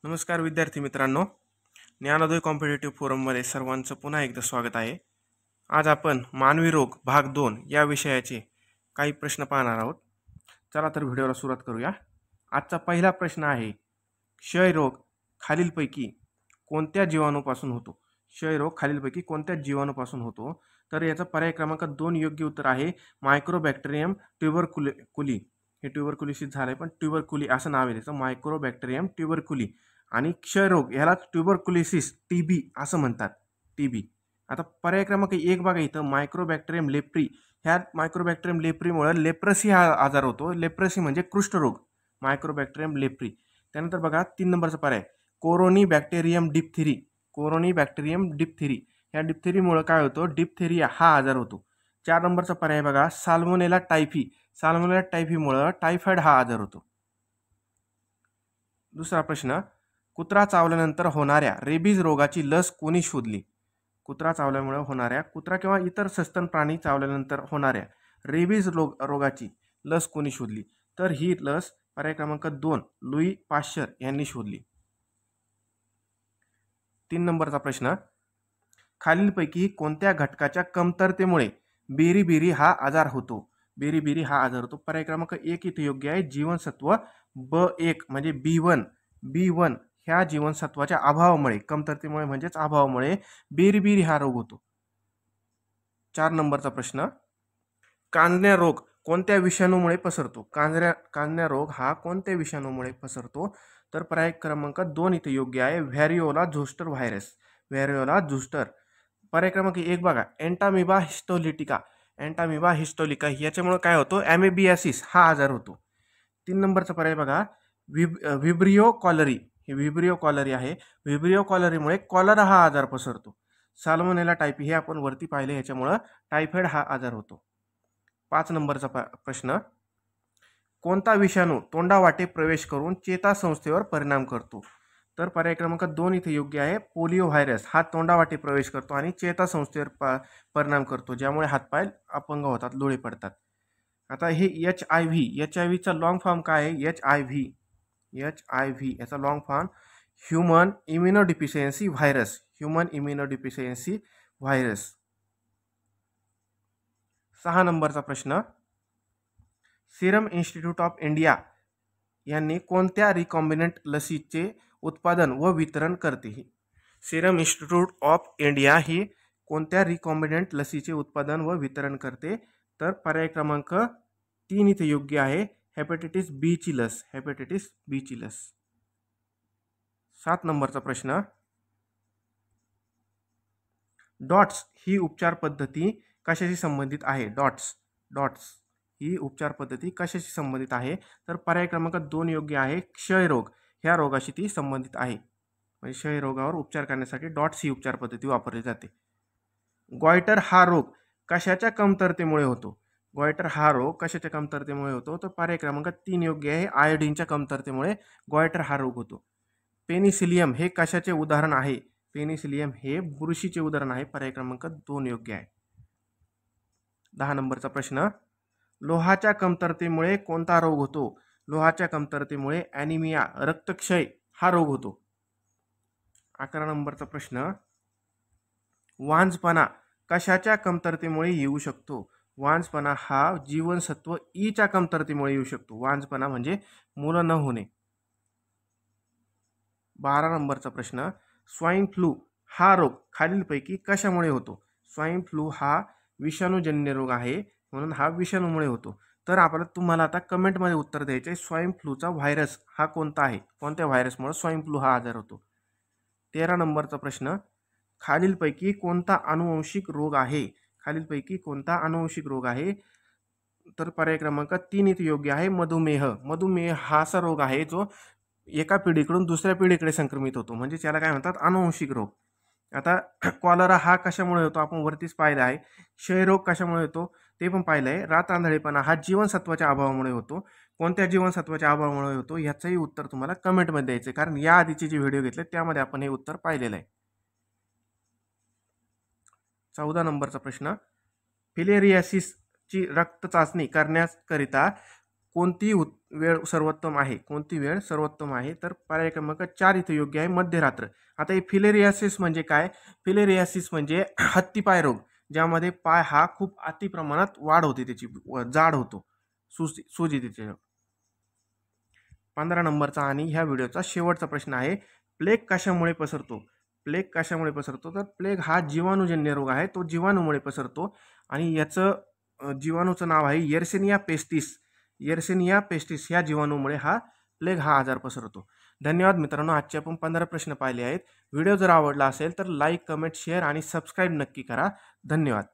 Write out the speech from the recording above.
नमस्कार विद्यार्थी मित्रांनो, ज्ञानोदय कॉम्पिटेटिव्ह फोरममध्ये सर्वांचं पुन्हा एकदा स्वागत आहे. आज आपण मानवी रोग भाग 2 या विषयाचे काही प्रश्न पाहणार आहोत. चला तर व्हिडिओला सुरुवात करूया. आजचा पहिला प्रश्न आहे, क्षयरोग खालीलपैकी कोणत्या जीवाणूपासून होतो? क्षयरोग खालीलपैकी कोणत्या जीवाणूपासून होतो? तर याचा पर्याय क्रमांक 2 योग्य उत्तर आहे, मायक्रोबॅक्टेरियम ट्युबरकुली. हे ट्युबरकुलिसिस झालंय, पण ट्युबरकुली असं नाव आहे त्याचं, मायक्रोबॅक्टेरियम ट्युबरकुली. आणि क्षयरोग याला ट्युबरकुलिसिस टीबी असं म्हणतात, टीबी. आता पर्याय क्रमांक 1 बघा इथं, मायक्रोबॅक्टेरियम लेप्री. ह्या मायक्रोबॅक्टेरियम लेप्रीमुळे लेप्रसी हा आजार होतो. लेप्रसी म्हणजे कुष्ठरोग, मायक्रोबॅक्टेरियम लेप्री. त्यानंतर बघा 3 नंबरचा पर्याय, कोरोनी बॅक्टेरियम डिप्थेरी. कोरोनी बॅक्टेरियम डिप्थेरी, ह्या डिप्थेरीमुळे काय होतं, डिप्थेरिया हा आजार होतो. 4 नंबरचा पर्याय बघा, साल्मोनेला टायफी. साल्मोनेला टायफीमुळे टायफॉइड हा आजार होतो. दुसरा प्रश्न, कुत्रा चावल्यानंतर होणाऱ्या रेबीज रोगाची लस कोणी शोधली? कुत्रा चावल्यामुळे होणाऱ्या, कुत्रा किंवा इतर सस्तन प्राणी चावल्यानंतर होणाऱ्या रेबीज रोगाची लस कोणी शोधली? तर ही लस पर्याय क्रमांक 2 लुई पाश्चर यांनी शोधली. 3 नंबरचा प्रश्न, खालीलपैकी कोणत्या घटकाच्या कमतरतेमुळे बेरीबेरी हा आजार होतो? बेरीबेरी हा आजार होतो. पर्याय क्रमांक 1 इथे योग्य आहे, जीवनसत्व B1 म्हणजे B1 ह्या जीवनसत्वाच्या अभावामुळे, कमतरतेमुळे म्हणजेच अभावामुळे बेरीबेरी हा रोग होतो. 4 नंबरचा प्रश्न, कांजण्या रोग कोणत्या विषाणूमुळे पसरतो? कांजण्या रोग हा कोणत्या विषाणूमुळे पसरतो? तर पर्याय क्रमांक 2 इथे योग्य आहे, व्हॅरिओला झोस्टर व्हायरस. व्हॅरिओला झोस्टर. पर्याय क्रमांक 1 बघा, एंटामिबा हिस्टोलिटिका. एंटामिबा हिस्टोलिका याच्यामुळे काय होतो, ॲमेबियासिस हा आजार होतो. 3 नंबरचा पर्याय बघा, व्हिब्रिओ कॉलरी. हे व्हिब्रिओ कॉलरी आहे. व्हिब्रिओ कॉलरीमुळे कॉलरा हा आजार पसरतो. साल्मोनेला टायफी हे आपण वरती पाहिले, याच्यामुळे टायफॉइड हा आजार होतो. 5 नंबरचा प्रश्न, कोणता विषाणू तोंडावाटे प्रवेश करून चेतासंस्थेवर परिणाम करतो? तर पर्याय क्रमांक 2 इथे योग्य आहे, पोलिओ व्हायरस हा तोंडावाटे प्रवेश करतो आणि चेतासंस्थेवर परिणाम करतो, ज्यामुळे हातपाय अपंग होतात, डोळे पडतात. आता हे HIV चा लॉंग फॉर्म काय आहे? HIV याचा long form human immunodeficiency virus. Human immunodeficiency virus. 6 नंबरचा प्रश्न, सिरम इन्स्टिट्यूट ऑफ इंडिया यांनी कोणत्या रिकॉम्बिनंट लसीचे उत्पादन व वितरण करते? सिरम इन्स्टिट्यूट ऑफ इंडिया ही कोणत्या रिकॉम्बिनंट लसीचे उत्पादन व वितरण करते? तर पर्याय क्रमांक 3 इथे योग्य आहे, हेपॅटायटिस बी ची लस. हेपॅटायटिस बी ची लस. 7 नंबरचा प्रश्न, डॉट्स ही उपचार पद्धती कशाशी संबंधित आहे? डॉट्स ही उपचार पद्धती कशाशी संबंधित आहे? तर पर्याय क्रमांक 2 योग्य आहे, क्षयरोग ह्या रोगाशी ती संबंधित आहे. म्हणजे क्षयरोगावर उपचार करण्यासाठी डॉट्स ही उपचार पद्धती वापरली जाते. गॉयटर हा रोग कशाच्या कमतरतेमुळे होतो? गॉयटर हा रोग कशाच्या कमतरतेमुळे होतो? तर पर्याय क्रमांक 3 योग्य आहे, आयोडीनच्या कमतरतेमुळे गॉयटर हा रोग होतो. पेनिसिलियम हे कशाचे उदाहरण आहे? पेनिसिलियम हे बुरशीचे उदाहरण आहे. पर्याय क्रमांक 2 योग्य आहे. 10 नंबरचा प्रश्न, लोहाच्या कमतरतेमुळे कोणता रोग होतो? लोहाच्या कमतरतेमुळे ॲनिमिया रक्तक्षय हा रोग होतो. 11 नंबरचा प्रश्न, वांझपणा कशाच्या कमतरतेमुळे येऊ शकतो? वांझपणा हा जीवनसत्व ई च्या कमतरतेमुळे येऊ शकतो. वांझपणा म्हणजे मुलं न होणे. 12 नंबरचा प्रश्न, स्वाईन फ्लू हा रोग खालीलपैकी कशामुळे होतो? स्वाईन फ्लू हा विषाणूजन्य रोग आहे, म्हणून हा विषाणूमुळे होतो. तर आपल्याला तुम्हाला आता कमेंटमध्ये उत्तर द्यायचे, स्वाईन फ्लूचा व्हायरस हा कोणता आहे? कोणत्या व्हायरसमुळे स्वाईन फ्लू हा आजार होतो? 13 नंबरचा प्रश्न, खालीलपैकी कोणता अनुवंशिक रोग आहे? खालीलपैकी कोणता अनुवंशिक रोग आहे? तर पर्याय क्रमांक 3 इथे योग्य आहे, मधुमेह. मधुमेह हा असा रोग आहे जो एका पिढीकडून दुसऱ्या पिढीकडे संक्रमित होतो, म्हणजे त्याला काय म्हणतात, अनुवंशिक रोग. आता कॉलरा हा कशामुळे होतो? आपण वरतीच पाहिलं आहे. क्षयरोग कशामुळे होतो? ते पण पाहिलं आहे. रातआंधळेपणा हा जीवनसत्वाच्या अभावामुळे होतो. कोणत्या जीवनसत्वाच्या अभावामुळे होतो याचंही उत्तर तुम्हाला कमेंटमध्ये द्यायचं आहे, कारण या आधीचे जे व्हिडिओ घेतले त्यामध्ये आपण हे उत्तर पाहिलेलं आहे. 14 नंबरचा प्रश्न, फिलेरियासिसची रक्त चाचणी करण्याकरिता कोणती वेळ सर्वोत्तम आहे? कोणती वेळ सर्वोत्तम आहे? तर पर्याय क्रमांक 4 इथे योग्य आहे, मध्यरात्र. आता हे फिलेरियासिस म्हणजे काय? फिलेरियासिस म्हणजे हत्तीपाय रोग, ज्यामध्ये पाय हा खूप अति प्रमाणात वाढ होते, त्याची जाड होतो, सूज येते त्याच्यावर. 15 नंबरचा आणि ह्या व्हिडिओचा शेवटचा प्रश्न आहे, प्लेग कशामुळे पसरतो? प्लेग कशामुळे पसरतो? तर प्लेग हा जीवाणूजन्य रोग आहे, तो जीवाणूमुळे पसरतो आणि याचं जीवाणूचं नाव आहे येर्सिनिया पेस्टिस. येर्सिनिया पेस्टिस ह्या जीवाणूमुळे प्लेग हा आजार पसरतो. धन्यवाद मित्रांनो, आजचे आपण 15 प्रश्न पाहिले आहेत. व्हिडिओ जर आवडला असेल तर लाईक, कमेंट, शेअर आणि सबस्क्राईब नक्की करा. धन्यवाद.